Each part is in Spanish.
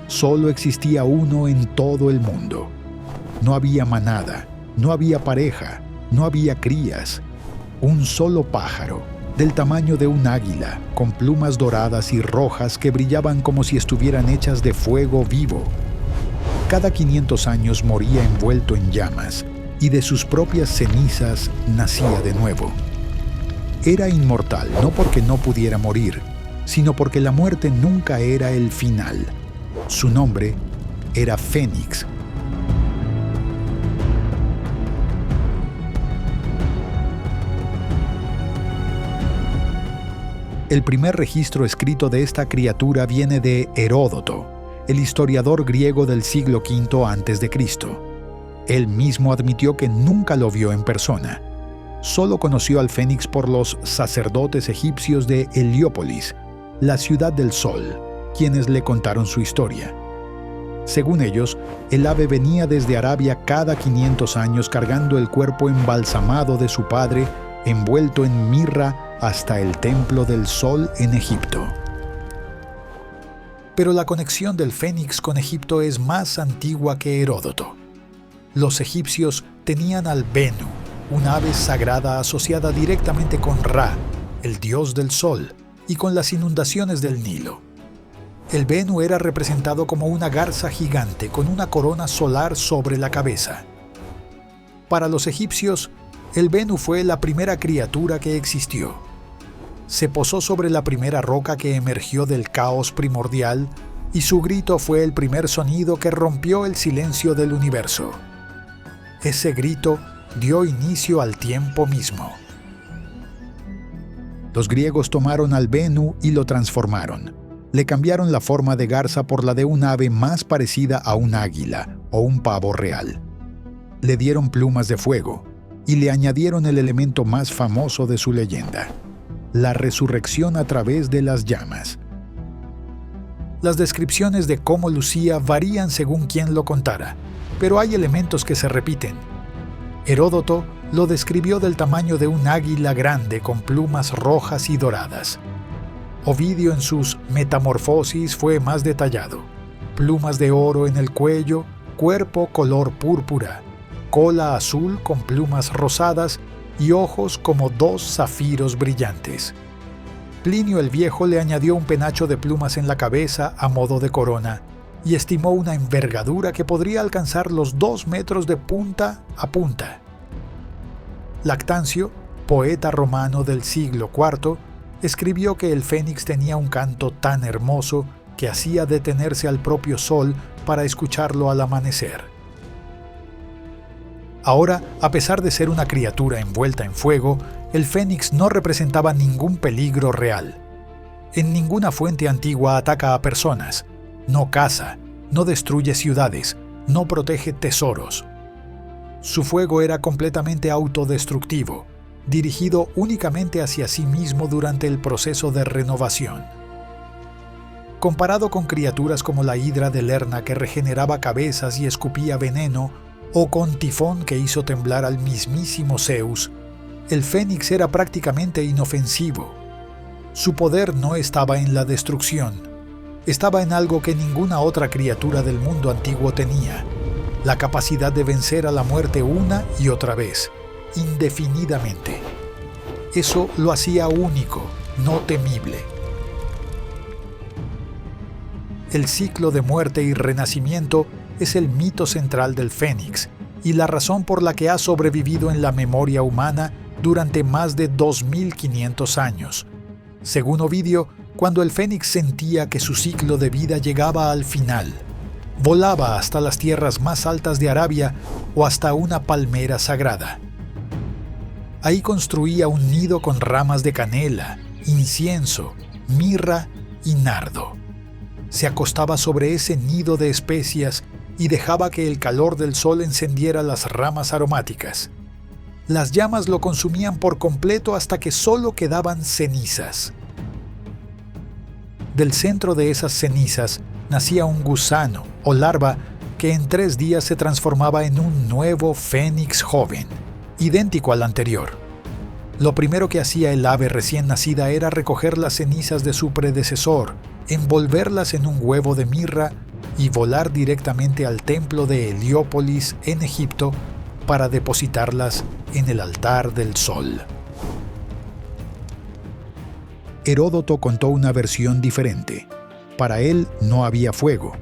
Solo existía uno en todo el mundo. No había manada, no había pareja, no había crías. Un solo pájaro, del tamaño de un águila, con plumas doradas y rojas que brillaban como si estuvieran hechas de fuego vivo. Cada 500 años moría envuelto en llamas, y de sus propias cenizas nacía de nuevo. Era inmortal no porque no pudiera morir, sino porque la muerte nunca era el final. Su nombre era Fénix. El primer registro escrito de esta criatura viene de Heródoto, el historiador griego del siglo V a.C. Él mismo admitió que nunca lo vio en persona. Solo conoció al Fénix por los sacerdotes egipcios de Heliópolis, la ciudad del sol, quienes le contaron su historia. Según ellos, el ave venía desde Arabia cada 500 años cargando el cuerpo embalsamado de su padre, envuelto en mirra, hasta el templo del sol en Egipto. Pero la conexión del Fénix con Egipto es más antigua que Heródoto. Los egipcios tenían al Venu, un ave sagrada asociada directamente con Ra, el dios del sol, y con las inundaciones del Nilo. El Venu era representado como una garza gigante con una corona solar sobre la cabeza. Para los egipcios, el Venu fue la primera criatura que existió. Se posó sobre la primera roca que emergió del caos primordial y su grito fue el primer sonido que rompió el silencio del universo. Ese grito dio inicio al tiempo mismo. Los griegos tomaron al Venu y lo transformaron. Le cambiaron la forma de garza por la de un ave más parecida a un águila o un pavo real. Le dieron plumas de fuego y le añadieron el elemento más famoso de su leyenda: la resurrección a través de las llamas. Las descripciones de cómo lucía varían según quien lo contara, pero hay elementos que se repiten. Heródoto lo describió del tamaño de un águila grande con plumas rojas y doradas. Ovidio en sus Metamorfosis fue más detallado: plumas de oro en el cuello, cuerpo color púrpura, cola azul con plumas rosadas y ojos como 2 zafiros brillantes. Plinio el Viejo le añadió un penacho de plumas en la cabeza a modo de corona y estimó una envergadura que podría alcanzar los 2 metros de punta a punta. Lactancio, poeta romano del siglo IV, escribió que el Fénix tenía un canto tan hermoso que hacía detenerse al propio sol para escucharlo al amanecer. Ahora, a pesar de ser una criatura envuelta en fuego, el Fénix no representaba ningún peligro real. En ninguna fuente antigua ataca a personas, no caza, no destruye ciudades, no protege tesoros. Su fuego era completamente autodestructivo, dirigido únicamente hacia sí mismo durante el proceso de renovación. Comparado con criaturas como la hidra de Lerna que regeneraba cabezas y escupía veneno, o con Tifón que hizo temblar al mismísimo Zeus, el Fénix era prácticamente inofensivo. Su poder no estaba en la destrucción, estaba en algo que ninguna otra criatura del mundo antiguo tenía: la capacidad de vencer a la muerte una y otra vez, indefinidamente. Eso lo hacía único, no temible. El ciclo de muerte y renacimiento es el mito central del Fénix y la razón por la que ha sobrevivido en la memoria humana durante más de 2500 años. Según Ovidio, cuando el Fénix sentía que su ciclo de vida llegaba al final, volaba hasta las tierras más altas de Arabia o hasta una palmera sagrada. Ahí construía un nido con ramas de canela, incienso, mirra y nardo. Se acostaba sobre ese nido de especias y dejaba que el calor del sol encendiera las ramas aromáticas. Las llamas lo consumían por completo hasta que solo quedaban cenizas. Del centro de esas cenizas nacía un gusano o larva que en 3 días se transformaba en un nuevo fénix joven, idéntico al anterior. Lo primero que hacía el ave recién nacida era recoger las cenizas de su predecesor, envolverlas en un huevo de mirra y volar directamente al templo de Heliópolis en Egipto para depositarlas en el altar del sol. Heródoto contó una versión diferente. Para él no había fuego.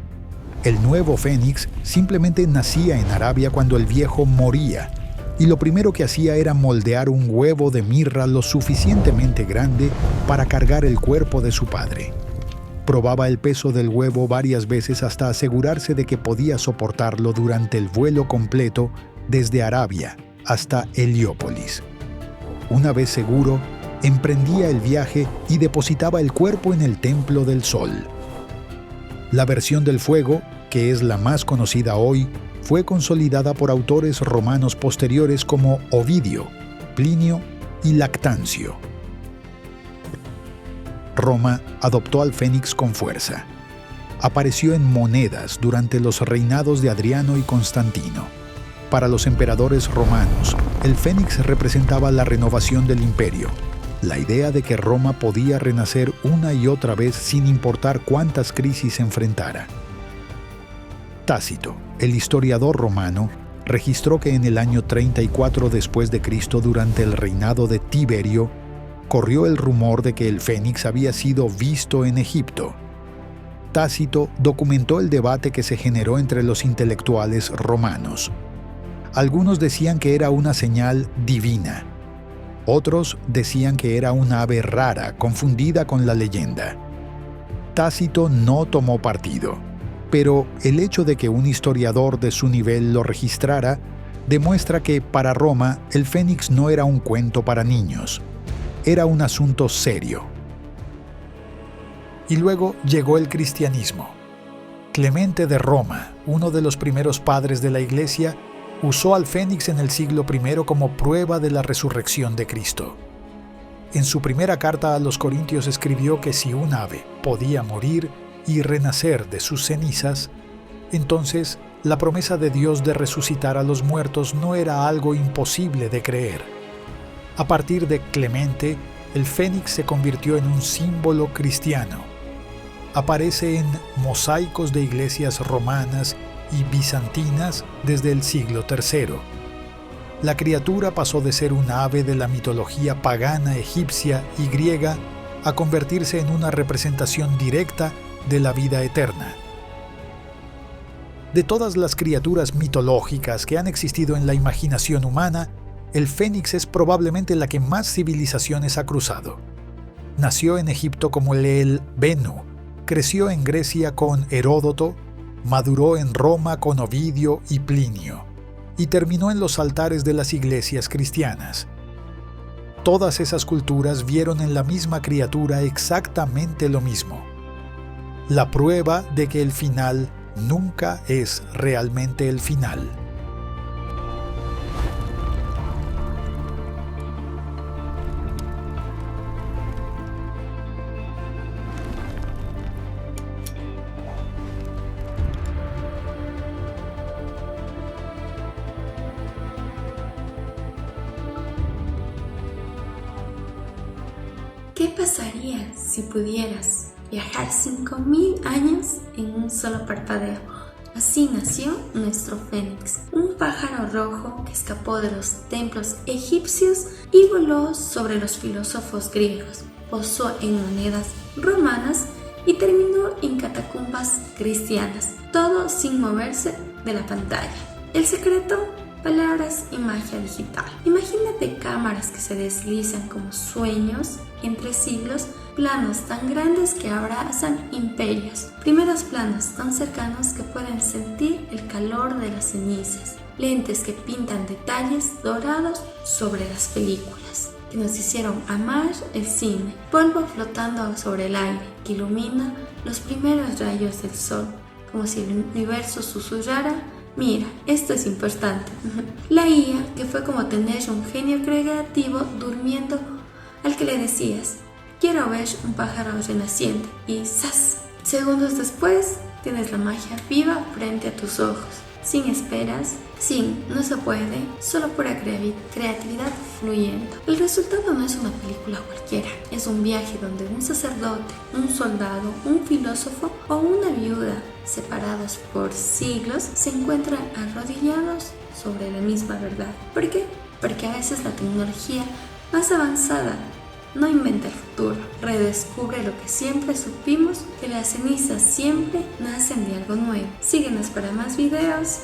El nuevo fénix simplemente nacía en Arabia cuando el viejo moría, y lo primero que hacía era moldear un huevo de mirra lo suficientemente grande para cargar el cuerpo de su padre. Probaba el peso del huevo varias veces hasta asegurarse de que podía soportarlo durante el vuelo completo desde Arabia hasta Heliópolis. Una vez seguro, emprendía el viaje y depositaba el cuerpo en el Templo del Sol. La versión del fuego, que es la más conocida hoy, fue consolidada por autores romanos posteriores como Ovidio, Plinio y Lactancio. Roma adoptó al fénix con fuerza. Apareció en monedas durante los reinados de Adriano y Constantino. Para los emperadores romanos, el fénix representaba la renovación del imperio, la idea de que Roma podía renacer una y otra vez sin importar cuántas crisis enfrentara. Tácito, el historiador romano, registró que en el año 34 después de Cristo, durante el reinado de Tiberio, corrió el rumor de que el fénix había sido visto en Egipto. Tácito documentó el debate que se generó entre los intelectuales romanos. Algunos decían que era una señal divina. Otros decían que era una ave rara, confundida con la leyenda. Tácito no tomó partido, pero el hecho de que un historiador de su nivel lo registrara demuestra que para Roma el fénix no era un cuento para niños. Era un asunto serio. Y luego llegó el cristianismo. Clemente de Roma, uno de los primeros padres de la Iglesia, usó al fénix en el siglo I como prueba de la resurrección de Cristo. En su primera carta a los Corintios escribió que si un ave podía morir y renacer de sus cenizas, entonces la promesa de Dios de resucitar a los muertos no era algo imposible de creer. A partir de Clemente, el fénix se convirtió en un símbolo cristiano. Aparece en mosaicos de iglesias romanas y bizantinas desde el siglo III. La criatura pasó de ser un ave de la mitología pagana egipcia y griega a convertirse en una representación directa de la vida eterna. De todas las criaturas mitológicas que han existido en la imaginación humana, el fénix es probablemente la que más civilizaciones ha cruzado. Nació en Egipto como el Benu, creció en Grecia con Heródoto, maduró en Roma con Ovidio y Plinio, y terminó en los altares de las iglesias cristianas. Todas esas culturas vieron en la misma criatura exactamente lo mismo. La prueba de que el final nunca es realmente el final. ¿Qué pasaría si pudieras viajar 5000 años en un solo parpadeo? Así nació nuestro fénix, un pájaro rojo que escapó de los templos egipcios y voló sobre los filósofos griegos, posó en monedas romanas y terminó en catacumbas cristianas, todo sin moverse de la pantalla. El secreto: palabras y magia digital. Imagínate cámaras que se deslizan como sueños entre siglos, planos tan grandes que abrazan imperios, primeros planos tan cercanos que pueden sentir el calor de las cenizas, lentes que pintan detalles dorados sobre las películas, que nos hicieron amar el cine, polvo flotando sobre el aire que ilumina los primeros rayos del sol, como si el universo susurrara: mira, esto es importante. La IA, que fue como tener un genio creativo durmiendo al que le decías: quiero ver un pájaro renaciente, y ¡zas! Segundos después tienes la magia viva frente a tus ojos, sin esperas, sin no se puede, solo pura creatividad fluyendo. El resultado no es una película cualquiera, es un viaje donde un sacerdote, un soldado, un filósofo o una viuda, separados observados por siglos se encuentran arrodillados sobre la misma verdad. ¿Por qué? Porque a veces la tecnología más avanzada no inventa el futuro, redescubre lo que siempre supimos, que las cenizas siempre nacen de algo nuevo. Síguenos para más videos.